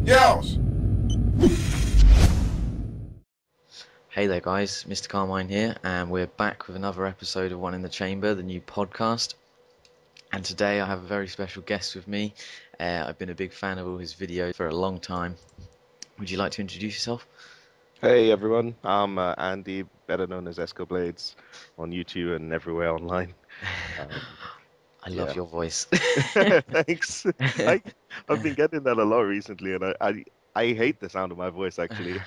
Yeousch! Hey there guys, Mr. Carmine here, and we're back with another episode of One in the Chamber, the new podcast. And today I have a very special guest with me. I've been a big fan of all his videos for a long time. Would you like to introduce yourself? Hey everyone, I'm Andy, better known as Escoblades on YouTube and everywhere online. Um, I love yeah, your voice. thanks. I I've been getting that a lot recently, and I hate the sound of my voice actually.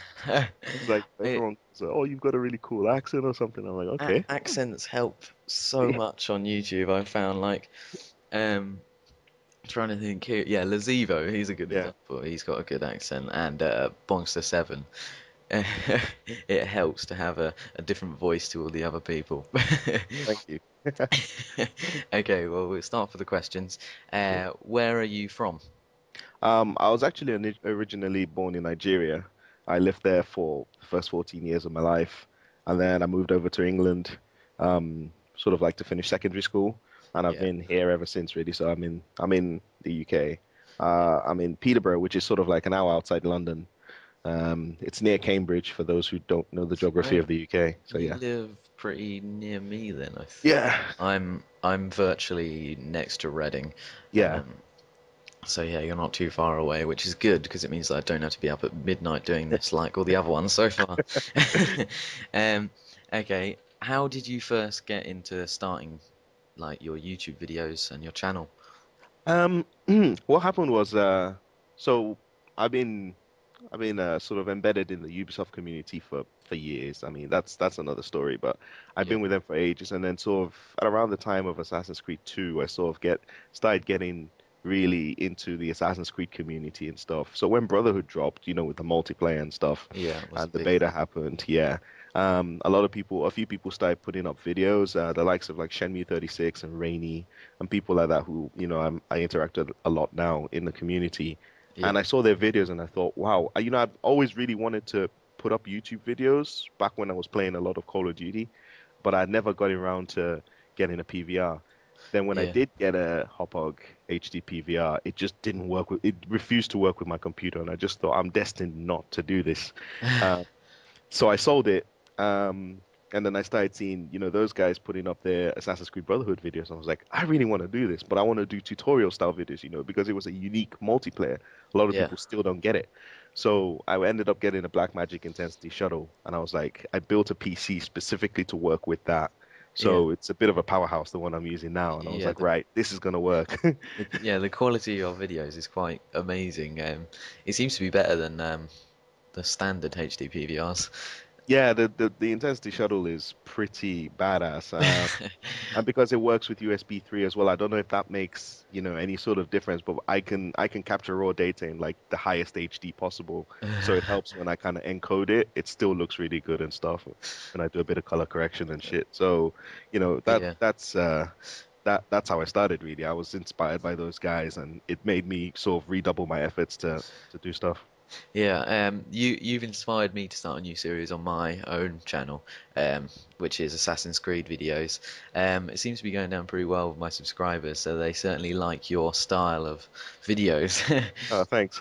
It's like It- everyone says, "Oh, you've got a really cool accent or something." I'm like, okay. Accents help so much on YouTube. I found um, trying to think here. Yeah, Lazivo, he's a good Yeah, example. He's got a good accent, and Bongster7. It helps to have a different voice to all the other people. thank you. Okay, well, we'll start for the questions. Where are you from? I was actually originally born in Nigeria. I lived there for the first 14 years of my life, and then I moved over to England, sort of like to finish secondary school, and I've Yeah. been here ever since, really. So I'm in the UK. I'm in Peterborough, which is sort of like an hour outside London. It's near Cambridge for those who don't know the geography Oh, of the UK. So you yeah, live pretty near me then, I think. yeah, I'm virtually next to Reading. yeah. Um, so yeah, you're not too far away, which is good because it means that I don't have to be up at midnight doing this like all the other ones so far. Um, okay, how did you first get into starting like your YouTube videos and your channel? Um, what happened was, so I've been I've been sort of embedded in the Ubisoft community for years. I mean, that's another story, but I've Yeah, been with them for ages. And then sort of at around the time of Assassin's Creed 2, I sort of get started getting really into the Assassin's Creed community and stuff. So when Brotherhood dropped, with the multiplayer and stuff, yeah, it was a and the big beta thing. happened, yeah. A few people started putting up videos, the likes of like Shenmue 36 and Rainy and people like that who, I interact with a lot now in the community. Yeah, And I saw their videos and I thought, wow, I've always really wanted to put up YouTube videos back when I was playing a lot of Call of Duty, but I never got around to getting a PVR. Then when I yeah, did get a Hopog HD PVR, it just didn't work it refused to work with my computer, and I just thought I'm destined not to do this. Uh, so I sold it. Um, and then I started seeing, those guys putting up their Assassin's Creed Brotherhood videos. And I was like, I really want to do this, but I want to do tutorial style videos, because it was a unique multiplayer. A lot of yeah, people still don't get it. So I ended up getting a Blackmagic Intensity shuttle. And I was like, I built a PC specifically to work with that. yeah, So it's a bit of a powerhouse, the one I'm using now. And I was yeah. like, right, this is going to work. The quality of your videos is quite amazing. It seems to be better than the standard HD PVRs. Yeah, the Intensity shuttle is pretty badass. And because it works with USB 3 as well, I don't know if that makes, any sort of difference, but I can capture raw data in like the highest HD possible. So it helps when I kind of encode it. It still looks really good and stuff when I do a bit of color correction and shit. So, Yeah. that's how I started really. I was inspired by those guys and it made me sort of redouble my efforts to do stuff. Yeah, you've inspired me to start a new series on my own channel, which is Assassin's Creed videos. It seems to be going down pretty well with my subscribers, so they certainly like your style of videos. Thanks.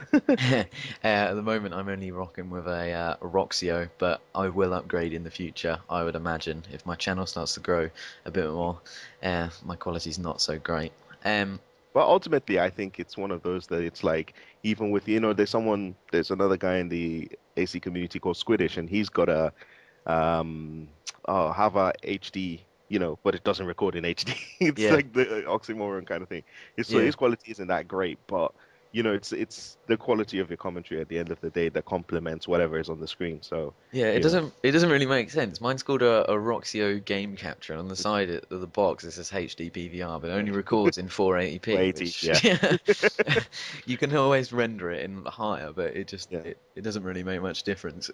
At the moment, I'm only rocking with a Roxio, but I will upgrade in the future, I would imagine, if my channel starts to grow a bit more. My quality's not so great. Um, But ultimately, I think it's one of those that it's like, even with, there's another guy in the AC community called Squidish, and he's got a um, have a HD, but it doesn't record in HD. It's yeah, like the oxymoron kind of thing. So yeah. his quality isn't that great, but it's the quality of your commentary at the end of the day that complements whatever is on the screen. So, Yeah, it you know, doesn't really make sense. Mine's called a Roxio Game Capture, and on the side of the box it says HD PVR, but it only records in 480p, 480, which yeah, you can always render it in higher, but yeah, it doesn't really make much difference.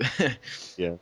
yeah,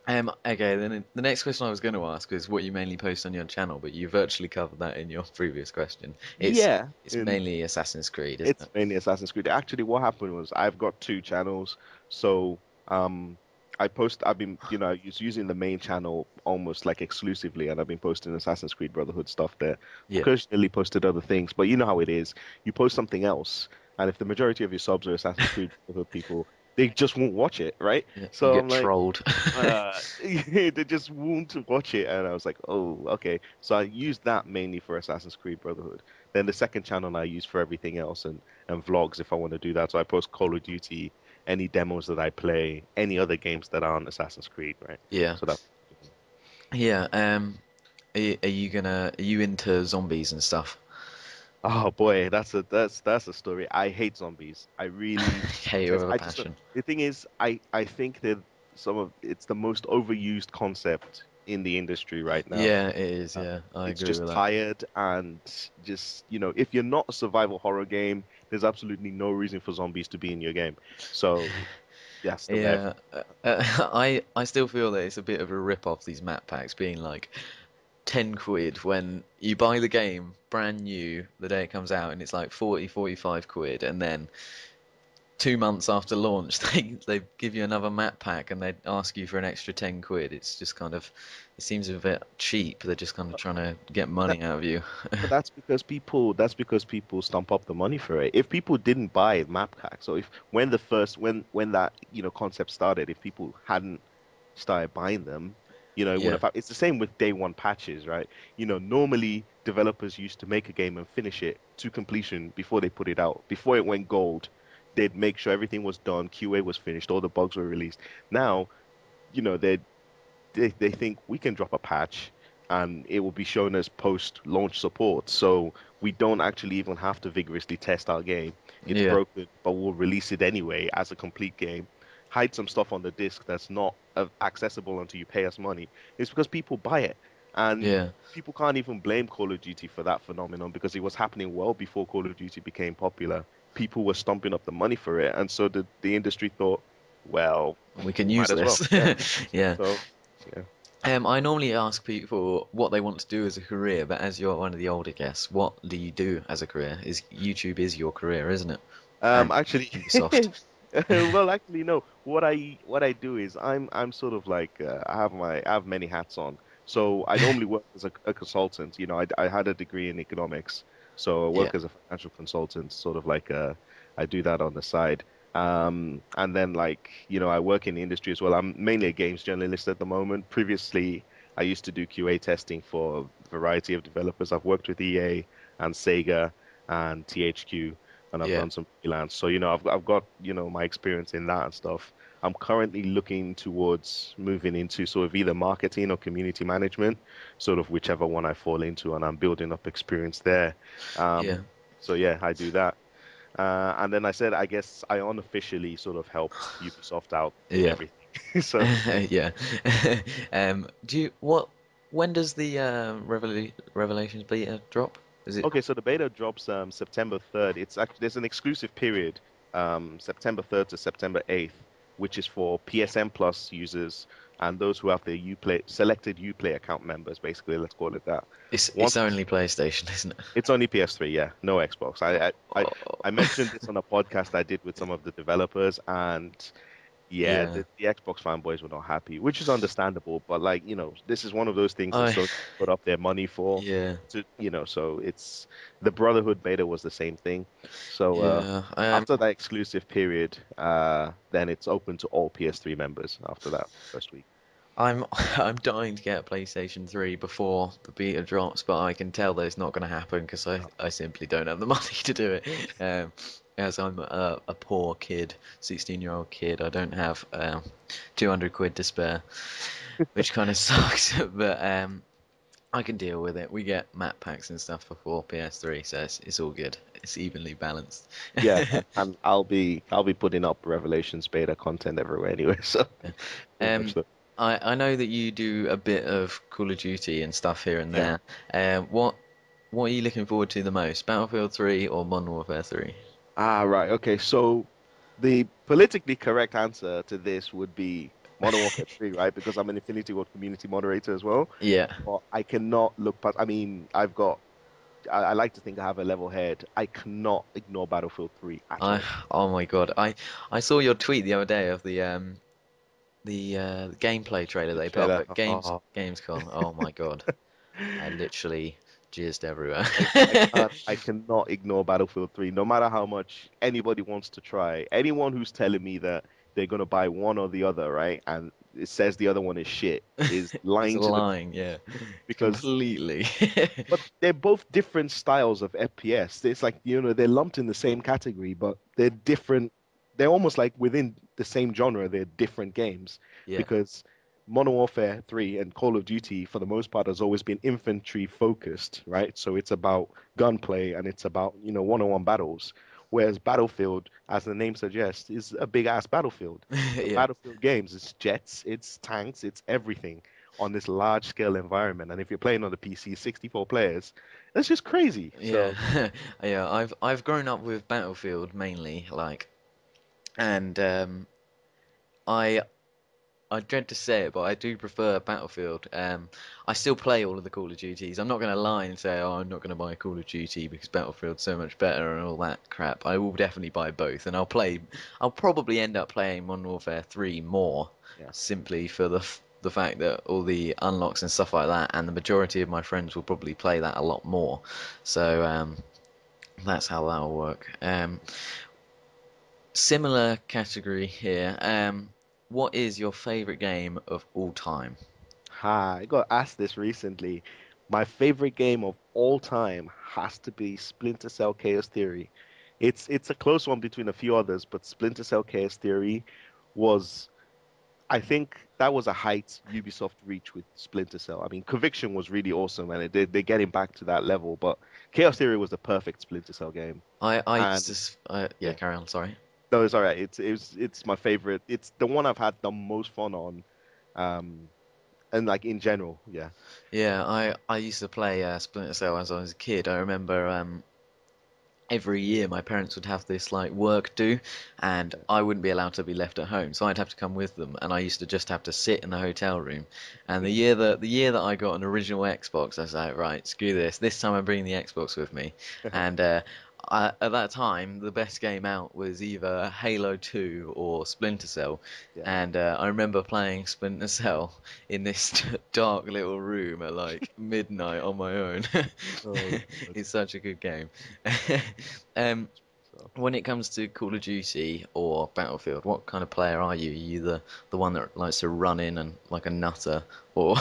Okay, then the next question I was going to ask is what you mainly post on your channel, but you virtually covered that in your previous question. yeah. It's mainly Assassin's Creed, isn't It's it? mainly Assassin's Creed. Actually, what happened was I've got two channels. So, um, I've been, I was using the main channel almost like exclusively, and I've been posting Assassin's Creed Brotherhood stuff there. Yeah, Occasionally posted other things, but you know how it is. You post something else, and if the majority of your subs are Assassin's Creed Brotherhood people, they just won't watch it, right? yeah. You So get I'm like, trolled. they just won't watch it, and I was like, oh, okay. So I used that mainly for Assassin's Creed Brotherhood. Then the second channel I use for everything else and vlogs if I want to do that. So I post Call of Duty, any demos that I play, any other games that aren't Assassin's Creed, right? Yeah, So that. yeah. Are you into zombies and stuff? Oh boy, that's a story. I hate zombies. I really Hate it detest. with a I just passion. the thing is, I think that it's the most overused concept in the industry right now. Yeah, it is. Uh, Yeah, I it's agree just with that. tired and just, if you're not a survival horror game, there's absolutely no reason for zombies to be in your game. So that's the way I Yeah, feel. I still feel that it's a bit of a rip off these map packs being like 10 quid when you buy the game brand new the day it comes out and it's like 40, 45 quid and then 2 months after launch they give you another map pack and they ask you for an extra 10 quid. It's just kind of it seems a bit cheap. They're just kind of trying to get But money out of you. But that's because people stump up the money for it. If people didn't buy map packs, so if when the first when that concept started, if people hadn't started buying them, it Yeah, wouldn't have. It's the same with day one patches, right? Normally developers used to make a game and finish it to completion before they put it out. Before it went gold, they'd make sure everything was done, QA was finished, all the bugs were released. Now, they think we can drop a patch and it will be shown as post-launch support. So we don't actually even have to vigorously test our game. It's yeah, broken, but we'll release it anyway as a complete game. Hide some stuff on the disc that's not accessible until you pay us money. It's because people buy it. And yeah, people can't even blame Call of Duty for that phenomenon because it was happening well before Call of Duty became popular. People were stumping up the money for it. And so the industry thought, well, we can we might use as well. this. Yeah. Yeah. So, yeah. I normally ask people what they want to do as a career, but as you're one of the older guests, what do you do as a career? Is YouTube is your career, isn't it? And Actually, Ubisoft. well, actually, no. What I do is I'm sort of like I have many hats on. So I normally work as a consultant. I had a degree in economics, so I Yeah, work as a financial consultant, sort of like I do that on the side. And then like I work in the industry as well. I'm mainly a games journalist at the moment. Previously, I used to do QA testing for a variety of developers. I've worked with EA and Sega and THQ and I've yeah, done some freelance. So, I've got, my experience in that and stuff. I'm currently looking towards moving into sort of either marketing or community management, sort of whichever one I fall into, and I'm building up experience there. yeah, So yeah, I do that. And then I said, I guess I unofficially sort of help Ubisoft out in yeah, everything. So yeah. Do you what? When does the Revelations beta drop? Is it? okay, so the beta drops September 3rd. It's actually there's an exclusive period, September 3rd to September 8th, which is for PSN Plus users and those who have their Uplay selected Uplay account members, basically, let's call it that. It's Once only PlayStation, isn't it? it's only PS3, yeah, no Xbox. I Oh, mentioned this on a podcast I did with some of the developers, and yeah, yeah. the Xbox fanboys were not happy, which is understandable. But like, this is one of those things that I Sony put up their money for. yeah. So it's the Brotherhood beta was the same thing. So Yeah. after that exclusive period, then it's open to all PS3 members after that first week. I'm I'm dying to get a PlayStation 3 before the beta drops, but I can tell that it's not going to happen because I simply don't have the money to do it. As I'm a poor kid, 16-year-old kid, I don't have 200 quid to spare, which kind of sucks. But I can deal with it. We get map packs and stuff before PS3, so it's all good. It's evenly balanced. Yeah, and I'll be putting up Revelations beta content everywhere anyway. So Yeah. pretty much Um, that. I know that you do a bit of Call of Duty and stuff here and Yeah. there. What are you looking forward to the most? Battlefield 3 or Modern Warfare 3? Ah, right. Okay. So the politically correct answer to this would be Modern Warfare 3, right? Because I'm an Infinity Ward community moderator as well. Yeah. But I cannot look past, I mean, I like to think I have a level head. I cannot ignore Battlefield 3 at I all. oh my God. I saw your tweet the other day of the the gameplay trailer The they put up trailer. at Oh, Gamescom. Oh my God, I literally jizzed everywhere. I cannot ignore Battlefield 3, no matter how much anybody wants to try. Anyone who's telling me that they're gonna buy one or the other, right, and it says the other one is shit, is It's lying to the lying, yeah, because completely. but they're both different styles of FPS. It's like, they're lumped in the same category, but they're different. They're almost like within the same genre, they're different games Yeah, because Modern Warfare 3 and Call of Duty, for the most part, has always been infantry focused, right? So it's about gunplay and it's about, one-on-one battles. Whereas Battlefield, as the name suggests, is a big ass battlefield. So yeah. Battlefield games, it's jets, it's tanks, it's everything on this large scale environment. And if you're playing on the PC, 64 players, that's just crazy. Yeah, So yeah. I've grown up with Battlefield mainly, like, and I I dread to say it, but I do prefer Battlefield. I still play all of the Call of Duties. I'm not going to lie and say, oh, I'm not going to buy Call of Duty because Battlefield's so much better and all that crap. I will definitely buy both, and I'll probably end up playing Modern Warfare 3 more, yeah, simply for the fact that all the unlocks and stuff like that, and the majority of my friends will probably play that a lot more. So that's how that'll work. Similar category here. What is your favorite game of all time? I got asked this recently. My favorite game of all time has to be Splinter Cell Chaos Theory. It's a close one between a few others, but Splinter Cell Chaos Theory was I think that was a height Ubisoft reached with Splinter Cell. I mean, Conviction was really awesome, and they're getting back to that level. But Chaos Theory was the perfect Splinter Cell game, I used to, and yeah, yeah, carry on, sorry. no, it's all right. It's my favorite. It's the one I've had the most fun on, um, and like in general, yeah. Yeah, I used to play Splinter Cell as I was a kid. I remember every year my parents would have this like work do, and Yeah. I wouldn't be allowed to be left at home, so I'd have to come with them, and I used to just have to sit in the hotel room. And the year that I got an original Xbox, I was like, right, screw this. This time I'm bringing the Xbox with me. And at that time, the best game out was either Halo 2 or Splinter Cell. Yeah. And I remember playing Splinter Cell in this dark little room at like midnight on my own. Oh God. It's such a good game. Um, So. when it comes to Call of Duty or Battlefield, what kind of player are you? Are you the one that likes to run in and like a nutter, or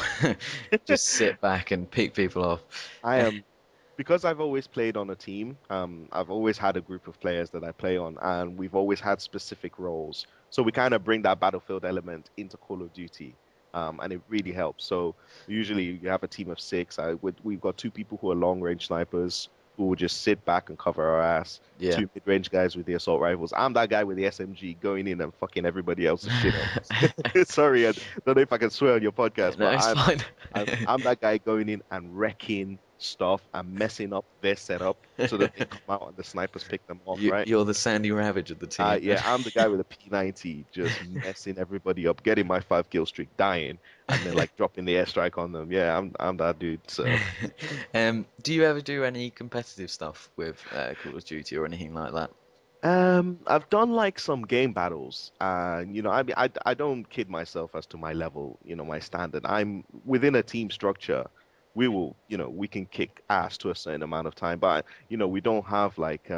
just sit back and pick people off? I am because I've always played on a team. I've always had a group of players that I play on, and we've always had specific roles. So we kind of bring that battlefield element into Call of Duty, and it really helps. So usually you have a team of six. We've got two people who are long range snipers who will just sit back and cover our ass. Yeah. Two mid range guys with the assault rifles. I'm that guy with the SMG going in and fucking everybody else's shit up. Sorry, I don't know if I can swear on your podcast, No, but it's fine. I'm that guy going in and wrecking stuff and messing up their setup so that they come out and the snipers pick them off, right? You're the Sandy Ravage of the team. Yeah, I'm the guy with a P90 just messing everybody up, getting my 5 kill streak, dying, and then like dropping the airstrike on them. Yeah, I'm that dude. So Do you ever do any competitive stuff with Call of Duty or anything like that? I've done like some game battles. I mean, I don't kid myself as to my level, my standard. I'm within a team structure. We can kick ass to a certain amount of time, but we don't have like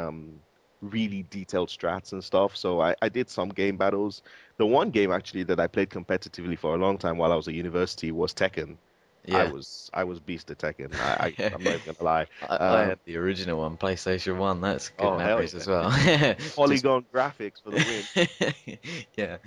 really detailed strats and stuff. So I did some game battles. The one game actually that I played competitively for a long time while I was at university was Tekken. I Yeah. was I was beast at Tekken. I'm not even gonna lie. I had the original one, PlayStation 1. That's good Oh hell memories as yeah! well. Just Polygon graphics for the win. yeah.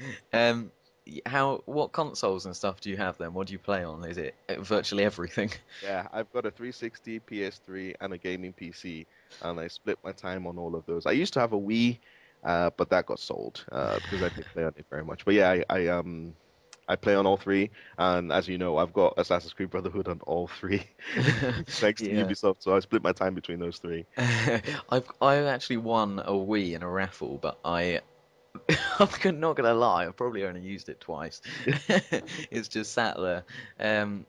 What consoles and stuff do you have then? What do you play on? Is it virtually everything? Yeah, I've got a 360, PS3, and a gaming PC, and I split my time on all of those. I used to have a Wii, but that got sold because I didn't play on it very much. But yeah, I play on all three, and as you know, I've got Assassin's Creed Brotherhood on all three, thanks to Yeah. Ubisoft. So I split my time between those three. I've actually won a Wii in a raffle, but I'm not gonna lie, I've probably only used it twice. It's just sat there. I'm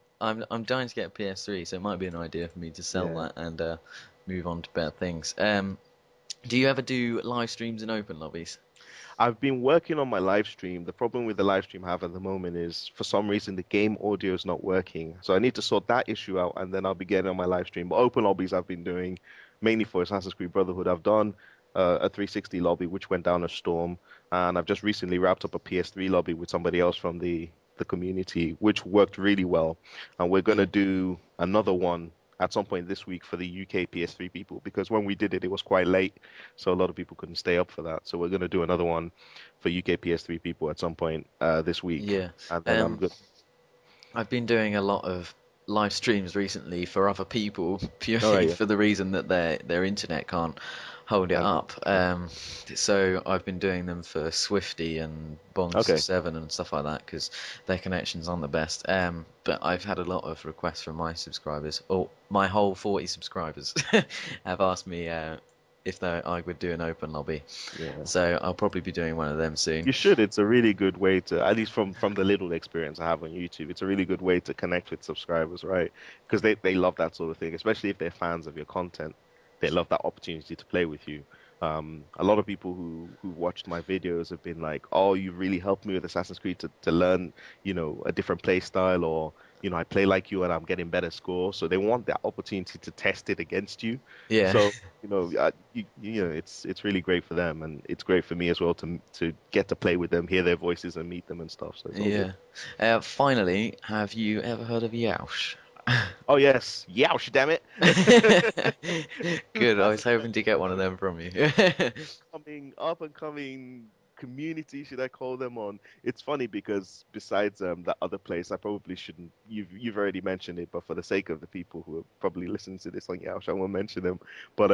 dying to get a PS3, so it might be an idea for me to sell Yeah. that and move on to better things. Do you ever do live streams and open lobbies? I've been working on my live stream. The problem with the live stream I have at the moment is for some reason the game audio is not working. So I need to sort that issue out and then I'll be getting on my live stream. But open lobbies I've been doing mainly for Assassin's Creed Brotherhood. I've done a 360 lobby which went down a storm, and I've just recently wrapped up a PS3 lobby with somebody else from the community, which worked really well. And we're gonna Yeah. do another one at some point this week for the UK PS3 people because when we did it, it was quite late, so a lot of people couldn't stay up for that. So we're gonna do another one for UK PS3 people at some point this week, Yeah. and then I'm Um, good. I've been doing a lot of live streams recently for other people All purely right, yeah. for the reason that their internet can't hold it Handle. up. So I've been doing them for Swifty and Okay. Bong7 and stuff like that because their connections aren't the best. But I've had a lot of requests from my subscribers, or my whole 40 subscribers have asked me if I would do an open lobby. Yeah. So I'll probably be doing one of them soon. You should. It's a really good way to, at least from the little experience I have on YouTube, it's a really good way to connect with subscribers, right? Because they love that sort of thing, especially if they're fans of your content. They love that opportunity to play with you. A lot of people who watched my videos have been like, "Oh, you really helped me with Assassin's Creed to learn, a different play style, or I play like you and I'm getting better score." So they want that opportunity to test it against you. Yeah. So it's really great for them, and it's great for me as well to get to play with them, hear their voices, and meet them and stuff. So it's all good. Yeah. Finally, have you ever heard of Yeousch? Oh yes, Yeousch, damn it! Good. I was Massive hoping to get one of them from you. up and coming community, should I call them on? It's funny because besides that other place, I probably shouldn't. You've already mentioned it, but for the sake of the people who are probably listening to this on Yeousch, I won't mention them. But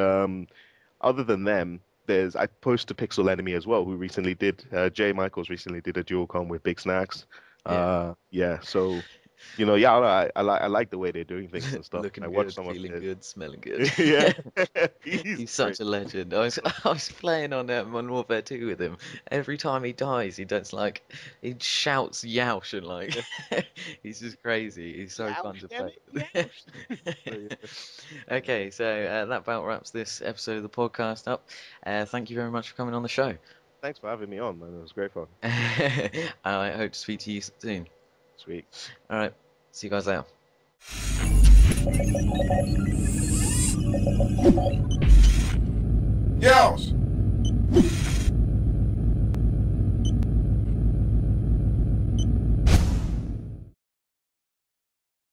other than them, I post to Pixel Enemy as well, who recently did Jay Michaels recently did a dual com with Big Snacks. Yeah. Yeah, so yeah, I like the way they're doing things and stuff. I Looking watched good, some of feeling it. good, smelling good. Yeah, he's He's such great. a legend. I was playing on Modern Warfare 2 with him. Every time he dies, he does he shouts Youch and he's just crazy. He's so fun Yeousch, to damn play it, with. Yeousch. So, yeah. Okay, so that about wraps this episode of the podcast up. Thank you very much for coming on the show. Thanks for having me on, man. It was great fun. I hope to speak to you soon. Sweet. All right, see you guys later. Yeousch!